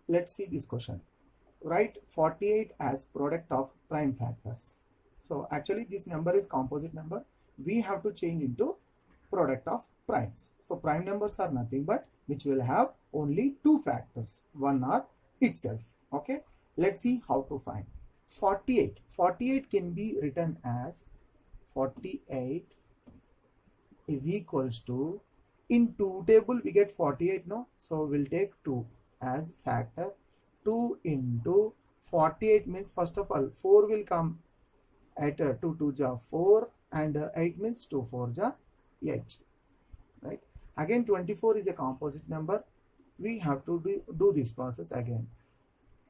let's see this question. Write 48 as product of prime factors. So actually this number is composite number. We have to change into product of primes. So prime numbers are nothing but which will have only two factors. One are itself. Okay. Let's see how to find 48. 48 can be written as 48 is equals to, in 2 table we get 48, no? So we'll take 2 as factor. 2 into 48 means first of all 4 will come at 2 2 ja 4 and 8 means 2 4 ja 8, right? Again 24 is a composite number. We have to do this process again.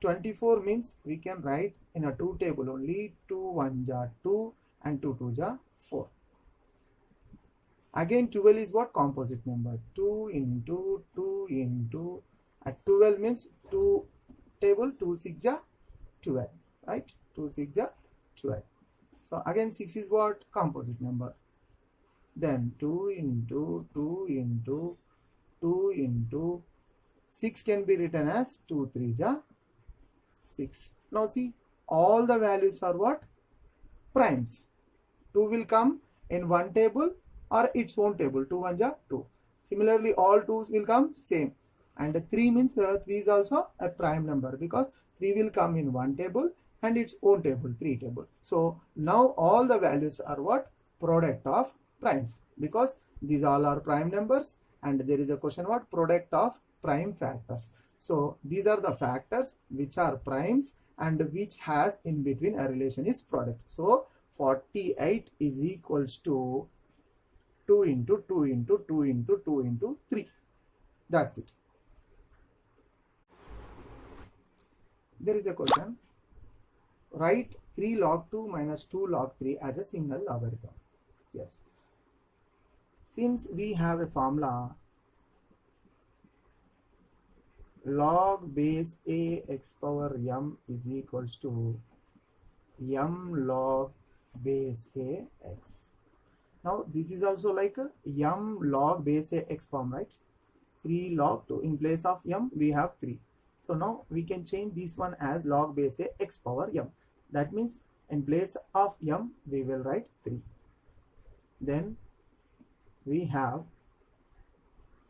24 means we can write in a 2 table only 2 1 ja 2 and 2 2 ja 4. Again 12 is what? Composite number. 2 into 2 into, at 12 means 2 table 2 6 ja 12, right? 2 6 ja 12. So again 6 is what? Composite number. Then 2 into 2 into 2 into 6 can be written as 2 3 ja 6. Now see, all the values are what? Primes. 2 will come in one table or its own table. 2 1 ja 2. Similarly all 2's will come same. And 3 means 3 is also a prime number because 3 will come in one table and its own table, 3 table. So now all the values are what? Product of primes, because these all are prime numbers and there is a question what? Product of prime factors. So these are the factors which are primes and which has in between a relation is product. So 48 is equals to 2 into 2 into 2 into 2 into 3. That's it. There is a question. Write 3 log 2 minus 2 log 3 as a single logarithm. Yes. Since we have a formula log base a x power m is equals to m log base a x. Now this is also like a m log base a x form, right? 3 log 2. In place of m we have 3. So now we can change this one as log base a x power m. That means in place of m we will write 3. Then we have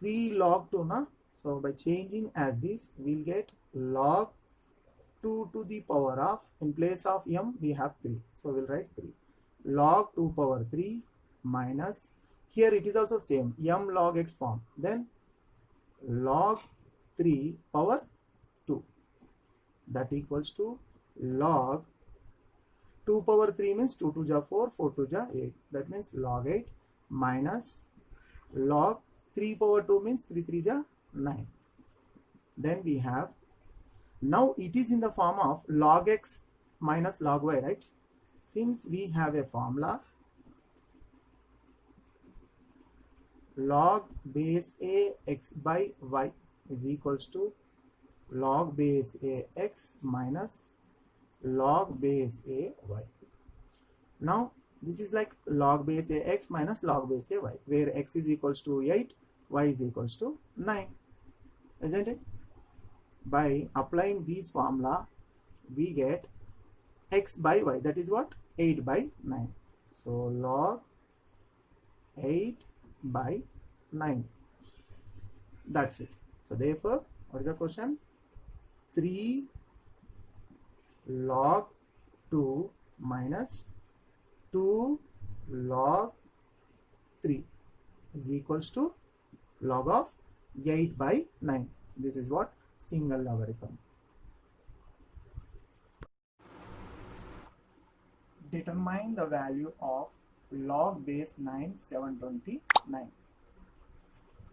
3 log 2 na. So by changing as this we'll get log 2 to the power of, in place of m we have 3. So we'll write 3. Log 2 power 3 minus, here it is also same, m log x form. Then log 3 power 2, that equals to log 2 power 3 means 2 2 ja 4, 4 2 ja 8. That means log 8 minus log 3 power 2 means 3 3 ja 9. Then we have, now it is in the form of log x minus log y, right? Since we have a formula log base a x by y is equals to log base a x minus log base a y. Now this is like log base a x minus log base a y, where x is equals to 8, y is equals to 9, isn't it? By applying this formula we get x by y, that is what? 8 by 9. So log 8 by 9. That's it. So therefore what is the question? 3 log 2 minus 2 log 3 is equals to log of 8 by 9. This is what? Single logarithm. Determine the value of log base 9 729.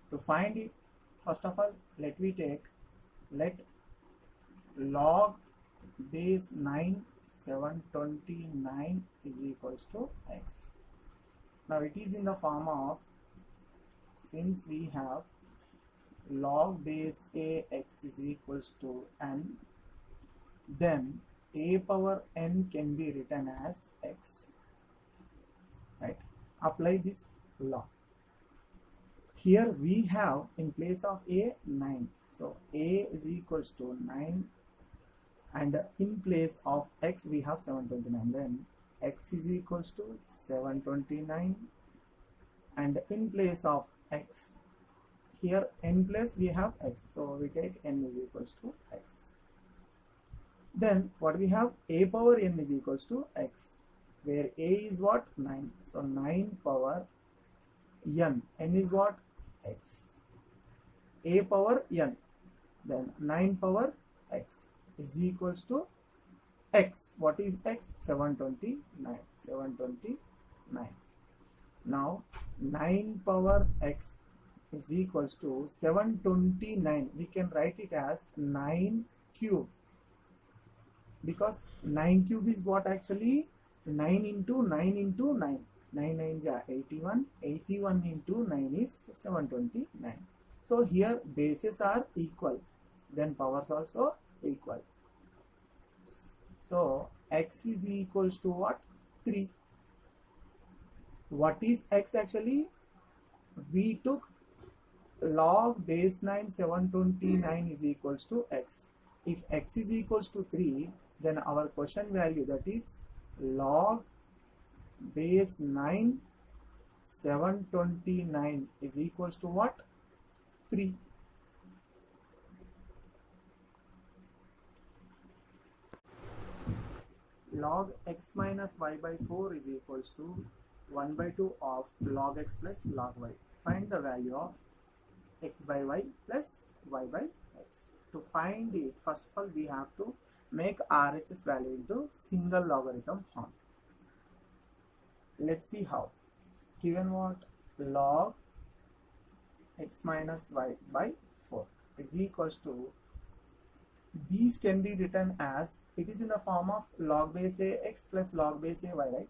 To find it, first of all let log base 9 729 is equals to x. Now it is in the form of, since we have log base a x is equals to n, then a power n can be written as x, right? Apply this law. Here we have in place of a 9, So a is equals to 9, and in place of x we have 729. Then x is equals to 729, and in place of x, here n place we have x, so we take n is equals to x. Then what we have, a power n is equals to x, where a is what, 9, so 9 power n is what, x, a power n, then 9 power x is equals to x. What is x? 729. 729. Now 9 power x is equals to 729. We can write it as 9 cube, because 9 cube is what, actually 9 into 9 into 9. 9 9 ja 81. 81 into 9 is 729. So here bases are equal, then powers also equal. So x is equals to what? 3. What is x actually? We took log base 9 729 is equals to x. If x is equals to 3, then our question value, that is log base 9 729 is equals to what? 3. Log x minus y by 4 is equals to 1 by 2 of log x plus log y. Find the value of x by y plus y by x. To find it, first of all we have to make RHS value into single logarithm form. Let's see how. Given what? Log x minus y by 4 is equals to, these can be written as, it is in the form of log base a x plus log base a y, right?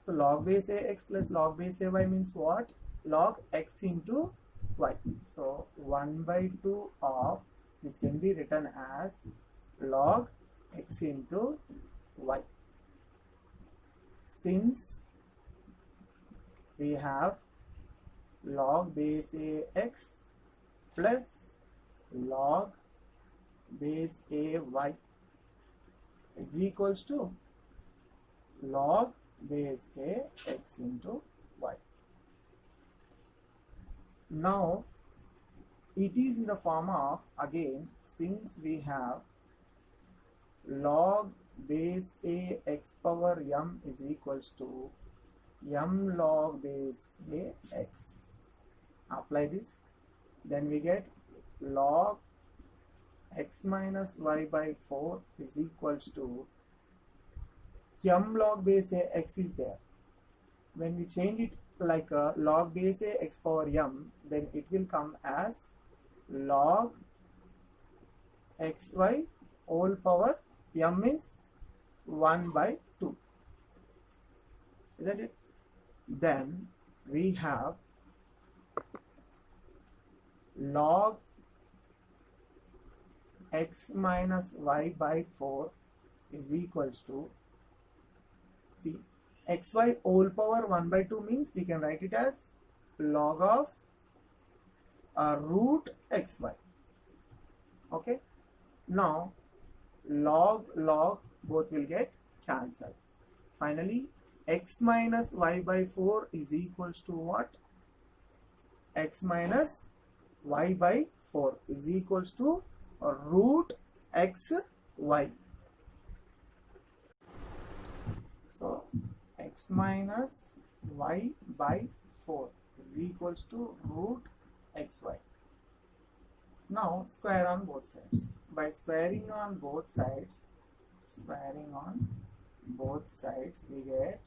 So log base a x plus log base a y means what? Log x into y. So 1 by 2 of this can be written as log x into y. Since we have log base a x plus log base a y is equals to log base a x into y. Now it is in the form of, again, since we have log base a x power m is equals to m log base a x. Apply this, then we get log x minus y by 4 is equals to m log base a x is there. When we change it like a log base a x power m, then it will come as log xy whole power m means 1 by 2. Isn't it? Then we have log x minus y by 4 is equals to, see, xy whole power 1 by 2 means we can write it as log of root xy. Okay. Now log both will get cancelled. Finally x minus y by 4 is equals to what? X minus y by 4 is equals to root xy. So x minus y by 4 is equals to root xy. Now square on both sides. By squaring on both sides, we get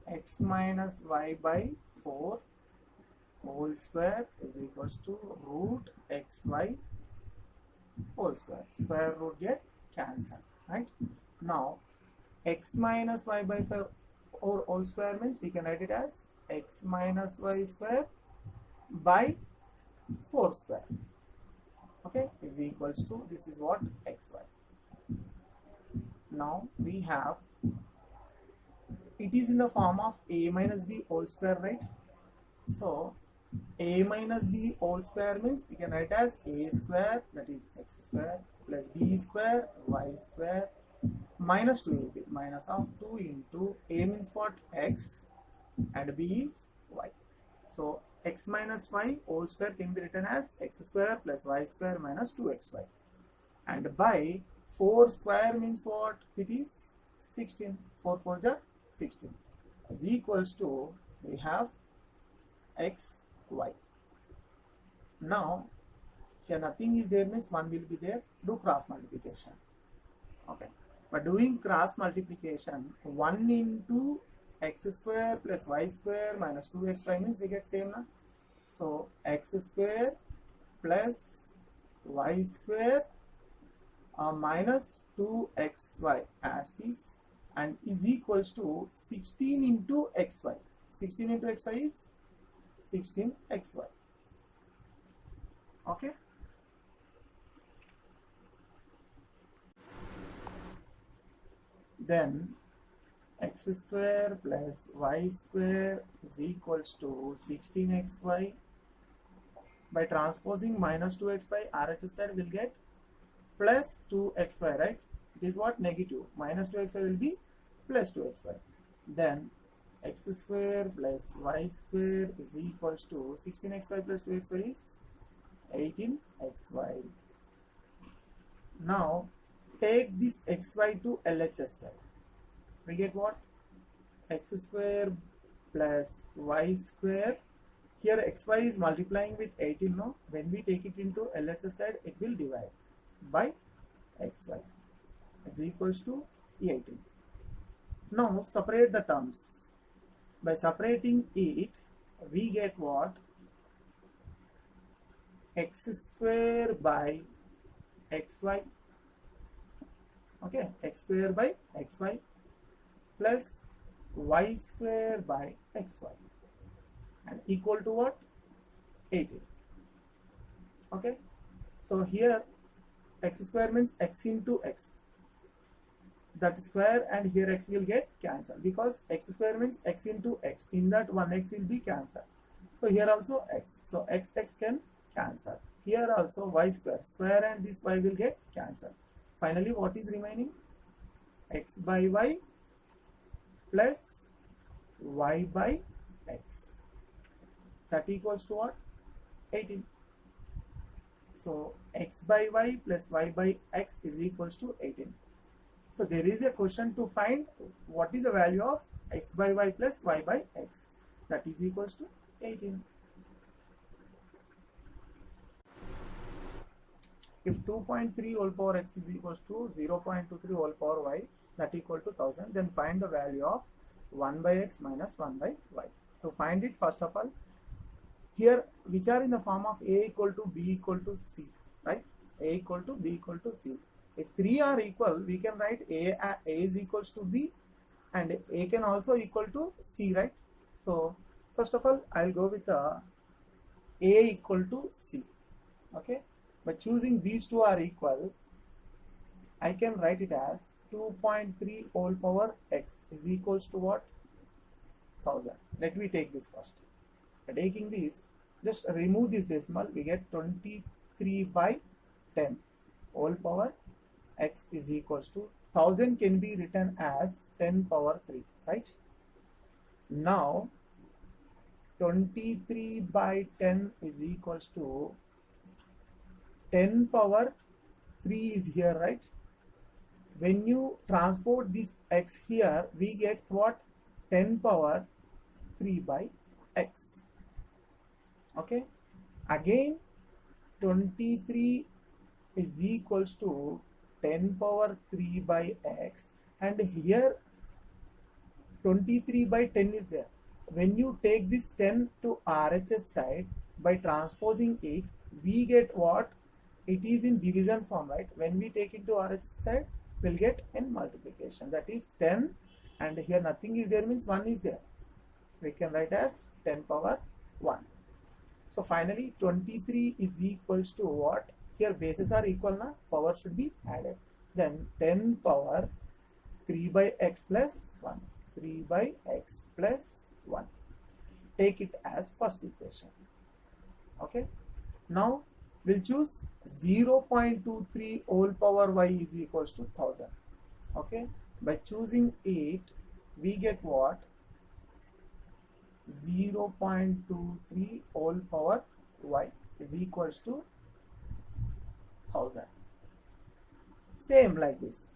x minus y by 4 whole square is equals to root xy whole square. Square root get cancelled, right? Now x minus y by 4 whole square means we can write it as x minus y square by 4 square. Okay, is equals to, this is what, xy. Now we have it is in the form of a minus b whole square, right? So a minus b whole square means we can write as a square, that is x square, plus b square y square minus 2ab, minus of 2 into a means what, x, and b is y. So x minus y whole square can be written as x square plus y square minus 2xy, and by 4 square means what, it is 16, 4 4 are 16, is equals to, we have x y. Now here nothing is there means 1 will be there, do cross multiplication. Okay, by doing cross multiplication, 1 into x square plus y square minus 2xy means we get same, na? So x square plus y square minus 2xy as is, and is equals to 16 into xy. 16 into xy is 16xy. Okay. Then x square plus y square is equals to 16xy. By transposing minus 2xy, RHS side will get plus 2xy, right? It is what, negative. Minus 2xy will be plus 2xy. Then x square plus y square is equals to 16xy plus 2xy is 18xy. Now take this xy to LHS side. We get what? X square plus y square. Here xy is multiplying with 18, no? When we take it into LHS side, it will divide by xy is equals to 18. Now separate the terms. By separating it, we get what? X square by xy. Okay, x square by xy plus y square by xy, and equal to what? 18. Okay, so here x square means x into x, that square, and here x will get cancelled because x square means x into x, in that one x will be cancelled. So here also x, so x can cancel. Here also y square and this y will get cancelled. Finally what is remaining? X by y plus y by x, that equals to what? 18. So x by y plus y by x is equals to 18. So there is a question to find what is the value of x by y plus y by x, that is equals to 18. If 2.3 whole power x is equals to 0.23 whole power y, that equal to 1000, then find the value of 1 by x minus 1 by y. To find it, first of all, here which are in the form of a equal to b equal to c, right? A equal to b equal to c. If 3 are equal, we can write a is equals to b, and a can also equal to c, right? So first of all, I'll go with a equal to c. Okay, by choosing these two are equal, I can write it as 2.3 whole power x is equals to what? 1000. Let me take this first. By taking this, just remove this decimal, we get 23 by 10 whole power x is equals to 1000 can be written as 10 power 3, right? Now 23 by 10 is equals to 10 power 3 is here, right? When you transport this x here, we get what? 10 power 3 by x. Okay, again 23 is equals to 10 power 3 by x, and here 23 by 10 is there. When you take this 10 to RHS side, by transposing it, we get what? It is in division form, right? When we take it to RHS side, we'll get in multiplication, that is 10, and here nothing is there means 1 is there. We can write as 10 power 1. So finally 23 is equals to what? Here bases are equal, na? Power should be added. Then 10 power 3 by x plus 1. 3 by x plus 1. Take it as first equation. Okay. Now we'll choose 0.23 whole power y is equals to 1000. Okay. By choosing it, we get what? 0.23 whole power y is equals to 1000. Same like this.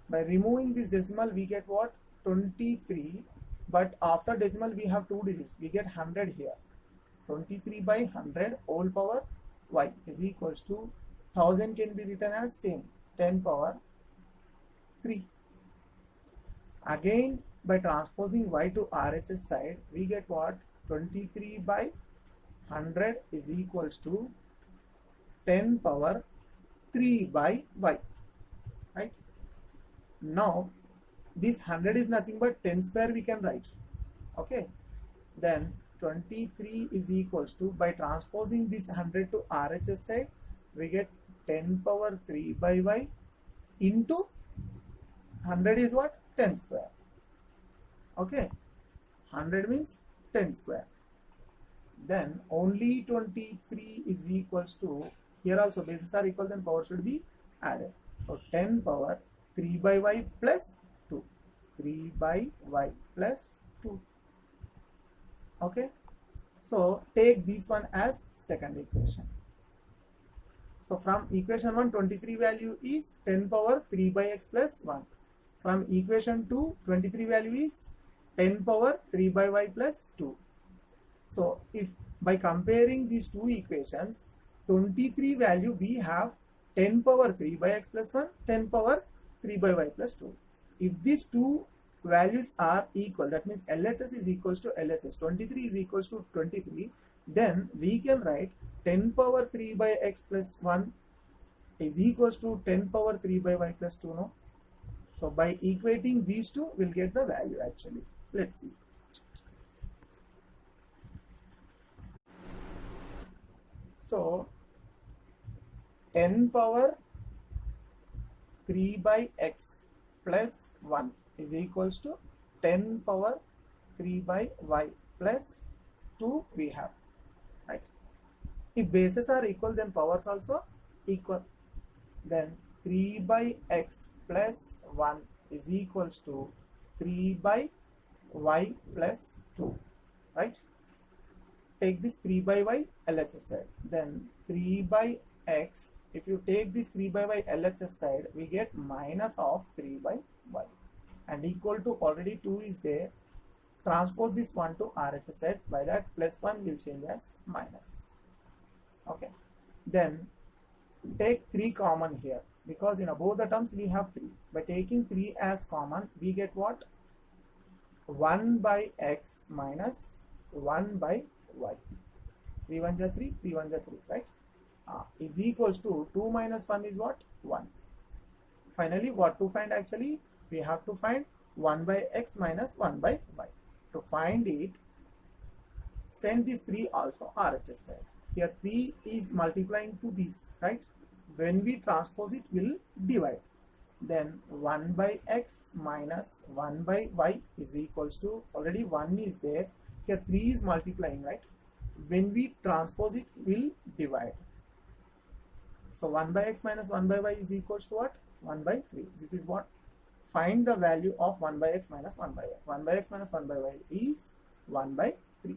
By removing this decimal, we get what? 23. But after decimal, we have two digits. We get 100 here. 23 by 100 whole power y is equals to 1000 can be written as same 10 power 3. Again, by transposing y to RHS side, we get what? 23 by 100 is equals to 10 power 3 by y. Right? Now, this 100 is nothing but 10 square we can write. Okay. Then 23 is equals to, by transposing this 100 to RHS side, we get 10 power 3 by y into 100 is what? 10 square. Okay. 100 means 10 square. Then only 23 is equals to, here also bases are equal, then power should be added. So 10 power 3 by y plus 2. 3 by y plus 2. Okay. So take this one as second equation. So from equation 1, 23 value is 10 power 3 by x plus 1. From equation 2, 23 value is 10 power 3 by y plus 2. So if by comparing these two equations, 23 value we have 10 power 3 by x plus 1, 10 power 3 by y plus 2. If these two values are equal, that means LHS is equals to LHS, 23 is equals to 23, then we can write 10 power 3 by x plus 1 is equals to 10 power 3 by y plus 2, no? So by equating these two, we'll get the value actually. Let's see. So 10 power 3 by x plus 1 is equals to 10 power 3 by y plus 2 we have, right? If bases are equal, then powers also equal. Then 3 by x plus 1 is equals to 3 by y plus 2, right? Take this 3 by y LHS side. Then 3 by x, if you take this 3 by y LHS side, we get minus of 3 by y. And equal to, already 2 is there. Transpose this 1 to RHS side. By that, plus 1 will change as minus. Okay. Then take 3 common here, because in both the terms we have 3. By taking 3 as common, we get what? 1 by x minus 1 by y. 3 1 is 3, 3 1 is 3, right? Is equals to 2 minus 1 is what? 1. Finally, what to find actually? We have to find 1 by x minus 1 by y. To find it, send this 3 also RHS side. Here 3 is multiplying to this, right? When we transpose it, we'll divide. Then 1 by x minus 1 by y is equals to, already 1 is there. Here 3 is multiplying, right? When we transpose it, we'll divide. So 1 by x minus 1 by y is equals to what? 1 by 3. This is what? Find the value of 1 by x minus 1 by y. 1 by x minus 1 by y is 1 by 3.